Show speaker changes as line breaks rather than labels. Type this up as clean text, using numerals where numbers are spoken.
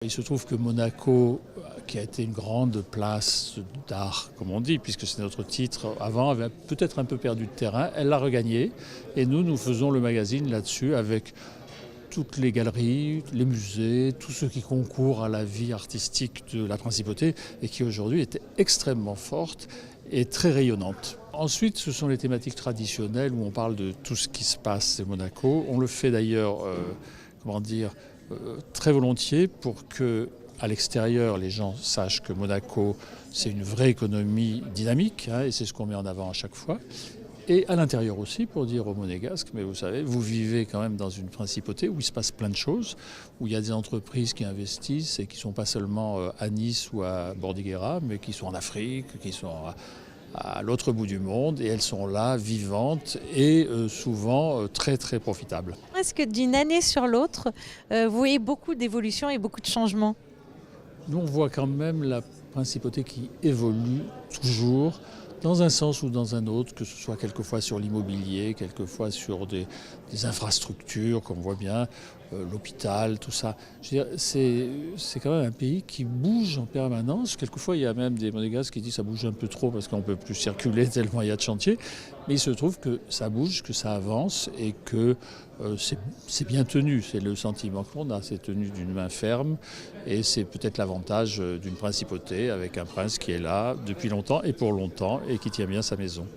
Il se trouve que Monaco, qui a été une grande place d'art, comme on dit, puisque c'est notre titre, avant avait peut-être un peu perdu de terrain, elle l'a regagné. Et nous faisons le magazine là-dessus avec toutes les galeries, les musées, tous ceux qui concourent à la vie artistique de la principauté et qui aujourd'hui était extrêmement forte et très rayonnante. Ensuite, ce sont les thématiques traditionnelles où on parle de tout ce qui se passe à Monaco. On le fait d'ailleurs, très volontiers pour que, à l'extérieur, les gens sachent que Monaco, c'est une vraie économie dynamique, et c'est ce qu'on met en avant à chaque fois. Et à l'intérieur aussi, pour dire aux Monégasques, mais vous savez, vous vivez quand même dans une principauté où il se passe plein de choses, où il y a des entreprises qui investissent et qui ne sont pas seulement à Nice ou à Bordighera, mais qui sont en Afrique, qui sont à l'autre bout du monde, et elles sont là, vivantes et souvent très très profitables.
Est-ce que d'une année sur l'autre, vous voyez beaucoup d'évolutions et beaucoup de changements?
Nous, on voit quand même la principauté qui évolue toujours, dans un sens ou dans un autre, que ce soit quelquefois sur l'immobilier, quelquefois sur des infrastructures, comme on voit bien, l'hôpital, tout ça. Je veux dire, c'est quand même un pays qui bouge en permanence. Quelquefois, il y a même des Monégasques qui disent que ça bouge un peu trop parce qu'on ne peut plus circuler tellement il y a de chantiers. Mais il se trouve que ça bouge, que ça avance et que c'est bien tenu. C'est le sentiment qu'on a, c'est tenu d'une main ferme. Et c'est peut-être l'avantage d'une principauté avec un prince qui est là depuis longtemps et pour longtemps et qui tient bien sa maison.